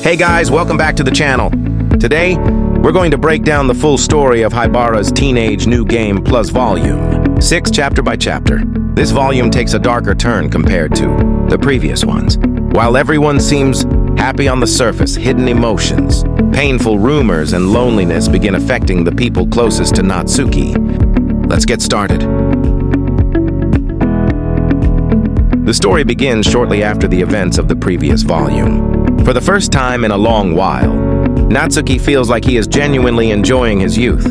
Hey guys, welcome back to the channel. Today, we're going to break down the full story of Haibara's Teenage New Game Plus Volume 6 chapter by chapter. This volume takes a darker turn compared to the previous ones. While everyone seems happy on the surface, hidden emotions, painful rumors, and loneliness begin affecting the people closest to Natsuki. Let's get started. The story begins shortly after the events of the previous volume. For the first time in a long while, Natsuki feels like he is genuinely enjoying his youth.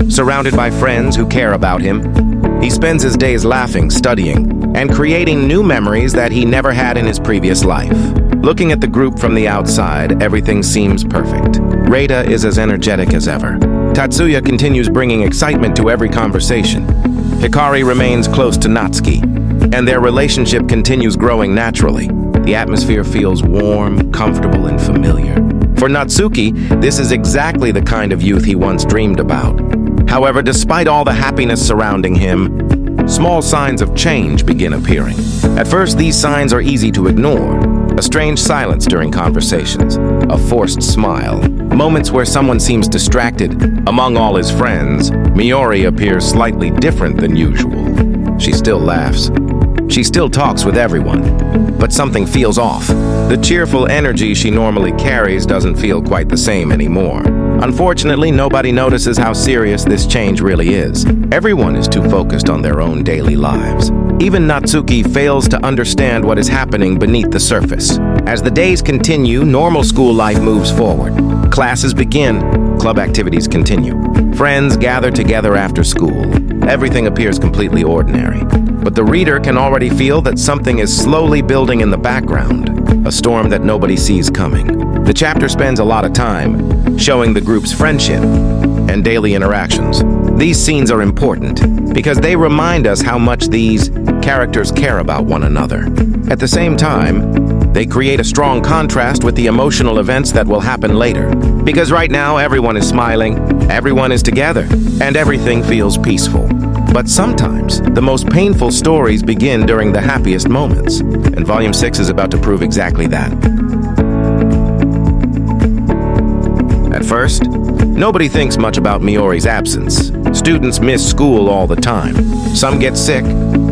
Surrounded by friends who care about him, he spends his days laughing, studying, and creating new memories that he never had in his previous life. Looking at the group from the outside, everything seems perfect. Reita is as energetic as ever. Tatsuya continues bringing excitement to every conversation. Hikari remains close to Natsuki, and their relationship continues growing naturally. The atmosphere feels warm, comfortable, and familiar. For Natsuki, this is exactly the kind of youth he once dreamed about. However, despite all the happiness surrounding him, small signs of change begin appearing. At first, these signs are easy to ignore. A strange silence during conversations, a forced smile, moments where someone seems distracted. Among all his friends, Miori appears slightly different than usual. She still laughs. She still talks with everyone, but something feels off. The cheerful energy she normally carries doesn't feel quite the same anymore. Unfortunately, nobody notices how serious this change really is. Everyone is too focused on their own daily lives. Even Natsuki fails to understand what is happening beneath the surface. As the days continue, normal school life moves forward. Classes begin, club activities continue. Friends gather together after school. Everything appears completely ordinary. But the reader can already feel that something is slowly building in the background, a storm that nobody sees coming. The chapter spends a lot of time showing the group's friendship and daily interactions. These scenes are important because they remind us how much these characters care about one another. At the same time, they create a strong contrast with the emotional events that will happen later. Because right now, everyone is smiling, everyone is together, and everything feels peaceful. But sometimes, the most painful stories begin during the happiest moments, and Volume 6 is about to prove exactly that. At first, nobody thinks much about Miori's absence. Students miss school all the time. Some get sick,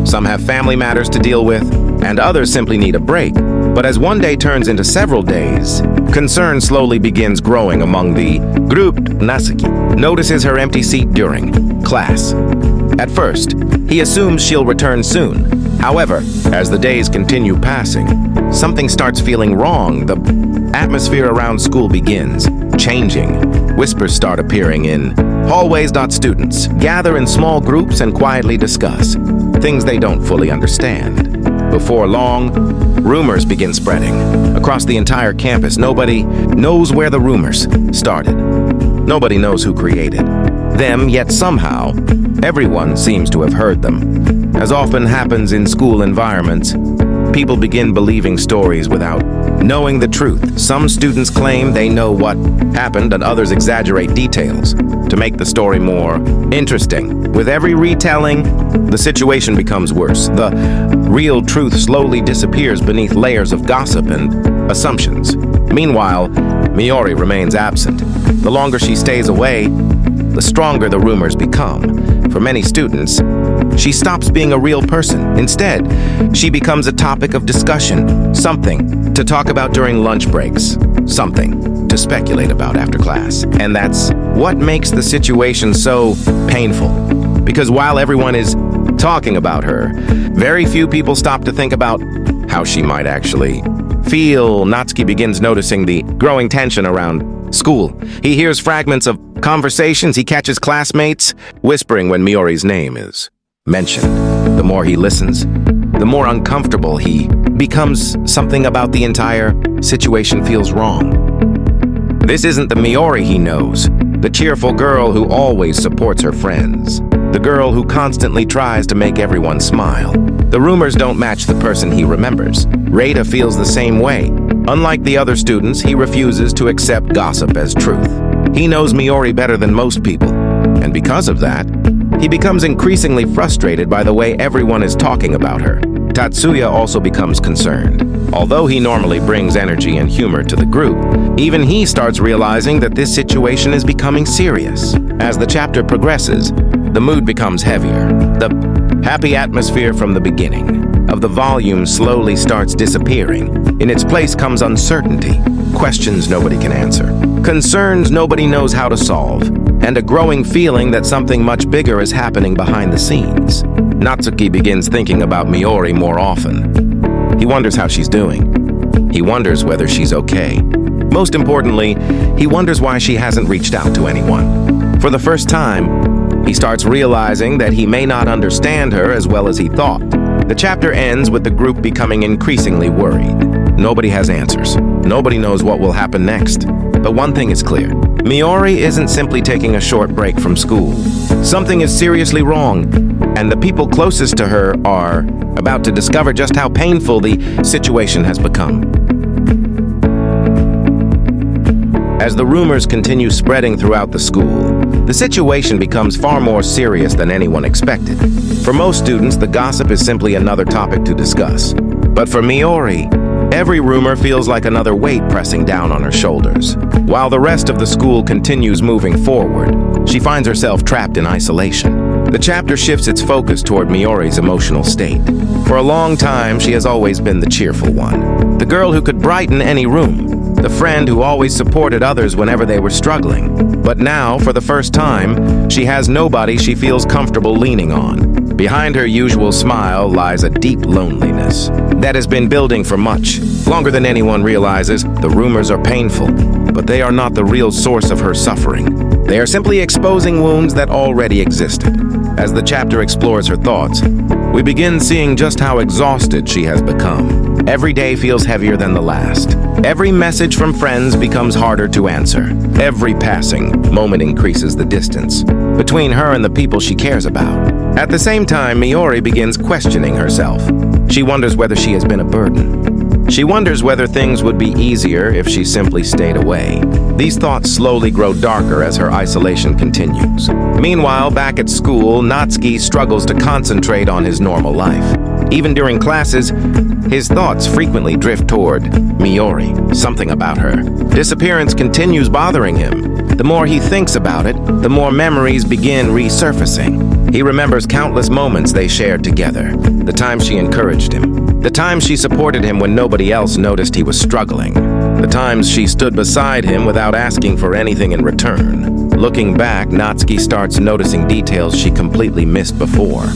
some have family matters to deal with, and others simply need a break. But as one day turns into several days, concern slowly begins growing among the group. Natsuki notices her empty seat during class. At first, he assumes she'll return soon. However, as the days continue passing, something starts feeling wrong. The atmosphere around school begins changing. Whispers start appearing in hallways. Students gather in small groups and quietly discuss things they don't fully understand. Before long, rumors begin spreading. Across the entire campus, nobody knows where the rumors started. Nobody knows who created them, yet somehow, everyone seems to have heard them. As often happens in school environments, people begin believing stories without knowing the truth. Some students claim they know what happened, and others exaggerate details to make the story more interesting. With every retelling, the situation becomes worse. The real truth slowly disappears beneath layers of gossip and assumptions. Meanwhile, Miori remains absent. The longer she stays away, the stronger the rumors become. For many students, she stops being a real person. Instead, she becomes a topic of discussion, something to talk about during lunch breaks, something to speculate about after class. And that's what makes the situation so painful. Because while everyone is talking about her, very few people stop to think about how she might actually feel. Natsuki begins noticing the growing tension around school. He hears fragments of conversations. He catches classmates whispering when Miori's name is mentioned. The more he listens, the more uncomfortable he becomes. Something about the entire situation feels wrong. This isn't the Miori he knows, the cheerful girl who always supports her friends, the girl who constantly tries to make everyone smile. The rumors don't match the person he remembers. Reita feels the same way. Unlike the other students, he refuses to accept gossip as truth. He knows Miori better than most people, and because of that, he becomes increasingly frustrated by the way everyone is talking about her. Tatsuya also becomes concerned. Although he normally brings energy and humor to the group, even he starts realizing that this situation is becoming serious. As the chapter progresses, the mood becomes heavier. The happy atmosphere from the beginning of the volume slowly starts disappearing. In its place comes uncertainty, questions nobody can answer, concerns nobody knows how to solve, and a growing feeling that something much bigger is happening behind the scenes. Natsuki begins thinking about Miori more often. He wonders how she's doing. He wonders whether she's okay. Most importantly, he wonders why she hasn't reached out to anyone. For the first time, he starts realizing that he may not understand her as well as he thought. The chapter ends with the group becoming increasingly worried. Nobody has answers. Nobody knows what will happen next. But one thing is clear. Miori isn't simply taking a short break from school. Something is seriously wrong, and the people closest to her are about to discover just how painful the situation has become. As the rumors continue spreading throughout the school, the situation becomes far more serious than anyone expected. For most students, the gossip is simply another topic to discuss. But for Miori, every rumor feels like another weight pressing down on her shoulders. While the rest of the school continues moving forward, she finds herself trapped in isolation. The chapter shifts its focus toward Miori's emotional state. For a long time, she has always been the cheerful one, the girl who could brighten any room, the friend who always supported others whenever they were struggling. But now, for the first time, she has nobody she feels comfortable leaning on. Behind her usual smile lies a deep loneliness that has been building for much longer than anyone realizes. The rumors are painful, but they are not the real source of her suffering. They are simply exposing wounds that already existed. As the chapter explores her thoughts, we begin seeing just how exhausted she has become. Every day feels heavier than the last. Every message from friends becomes harder to answer. Every passing moment increases the distance between her and the people she cares about. At the same time, Miori begins questioning herself. She wonders whether she has been a burden. She wonders whether things would be easier if she simply stayed away. These thoughts slowly grow darker as her isolation continues. Meanwhile, back at school, Natsuki struggles to concentrate on his normal life. Even during classes, his thoughts frequently drift toward Miori, something about her. Disappearance continues bothering him. The more he thinks about it, the more memories begin resurfacing. He remembers countless moments they shared together, the times she encouraged him, the times she supported him when nobody else noticed he was struggling, the times she stood beside him without asking for anything in return. Looking back, Natsuki starts noticing details she completely missed before.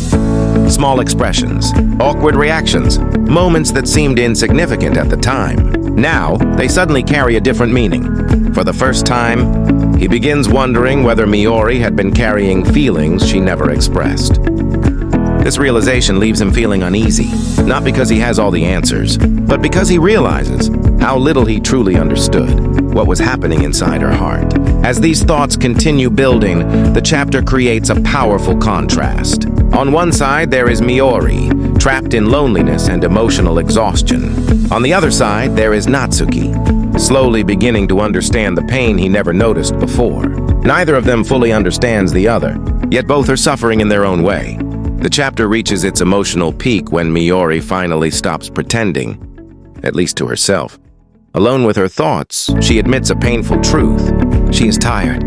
Small expressions, awkward reactions, moments that seemed insignificant at the time. Now, they suddenly carry a different meaning. For the first time, he begins wondering whether Miori had been carrying feelings she never expressed. This realization leaves him feeling uneasy, not because he has all the answers, but because he realizes how little he truly understood what was happening inside her heart. As these thoughts continue building, the chapter creates a powerful contrast. On one side, there is Miori, trapped in loneliness and emotional exhaustion. On the other side, there is Natsuki, slowly beginning to understand the pain he never noticed before. Neither of them fully understands the other, yet both are suffering in their own way. The chapter reaches its emotional peak when Miori finally stops pretending, at least to herself. Alone with her thoughts, she admits a painful truth. She is tired.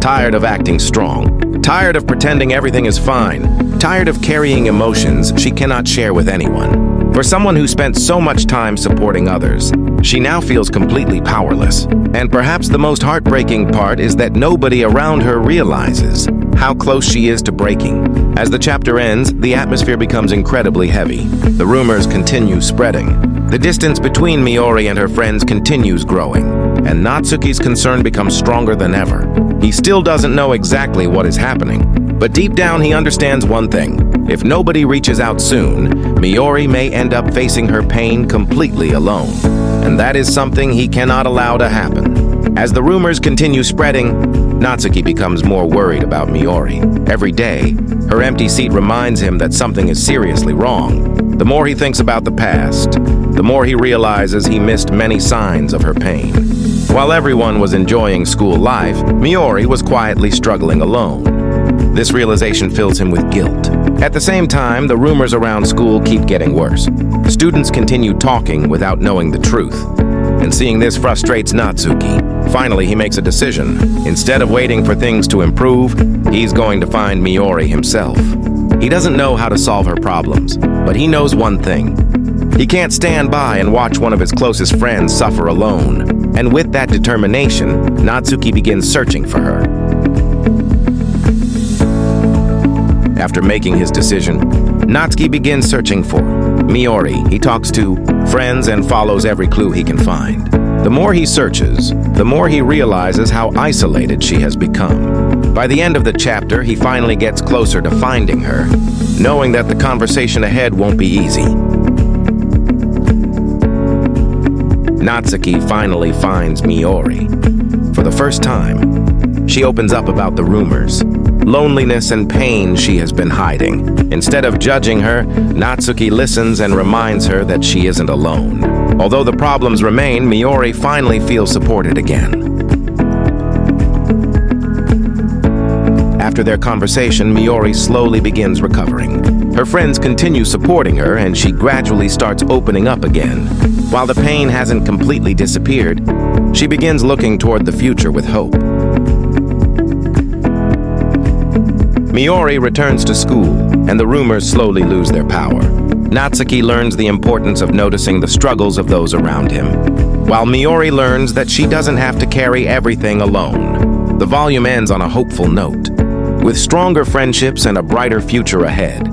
Tired of acting strong. Tired of pretending everything is fine. Tired of carrying emotions she cannot share with anyone. For someone who spent so much time supporting others, she now feels completely powerless. And perhaps the most heartbreaking part is that nobody around her realizes how close she is to breaking. As the chapter ends, the atmosphere becomes incredibly heavy. The rumors continue spreading. The distance between Miori and her friends continues growing, and Natsuki's concern becomes stronger than ever. He still doesn't know exactly what is happening, but deep down he understands one thing. If nobody reaches out soon, Miori may end up facing her pain completely alone, and that is something he cannot allow to happen. As the rumors continue spreading, Natsuki becomes more worried about Miori. Every day, her empty seat reminds him that something is seriously wrong. The more he thinks about the past, the more he realizes he missed many signs of her pain. While everyone was enjoying school life, Miori was quietly struggling alone. This realization fills him with guilt. At the same time, the rumors around school keep getting worse. Students continue talking without knowing the truth. And seeing this frustrates Natsuki. Finally, he makes a decision. Instead of waiting for things to improve, he's going to find Miori himself. He doesn't know how to solve her problems, but he knows one thing. He can't stand by and watch one of his closest friends suffer alone. And with that determination, Natsuki begins searching for her. After making his decision, Natsuki begins searching for Miori. He talks to friends and follows every clue he can find. The more he searches, the more he realizes how isolated she has become. By the end of the chapter, he finally gets closer to finding her, knowing that the conversation ahead won't be easy. Natsuki finally finds Miori. For the first time, she opens up about the rumors, loneliness and pain she has been hiding. Instead of judging her, Natsuki listens and reminds her that she isn't alone. Although the problems remain, Miori finally feels supported again. After their conversation, Miori slowly begins recovering. Her friends continue supporting her, and she gradually starts opening up again. While the pain hasn't completely disappeared, she begins looking toward the future with hope. Miori returns to school, and the rumors slowly lose their power. Natsuki learns the importance of noticing the struggles of those around him, while Miori learns that she doesn't have to carry everything alone. The volume ends on a hopeful note. With stronger friendships and a brighter future ahead,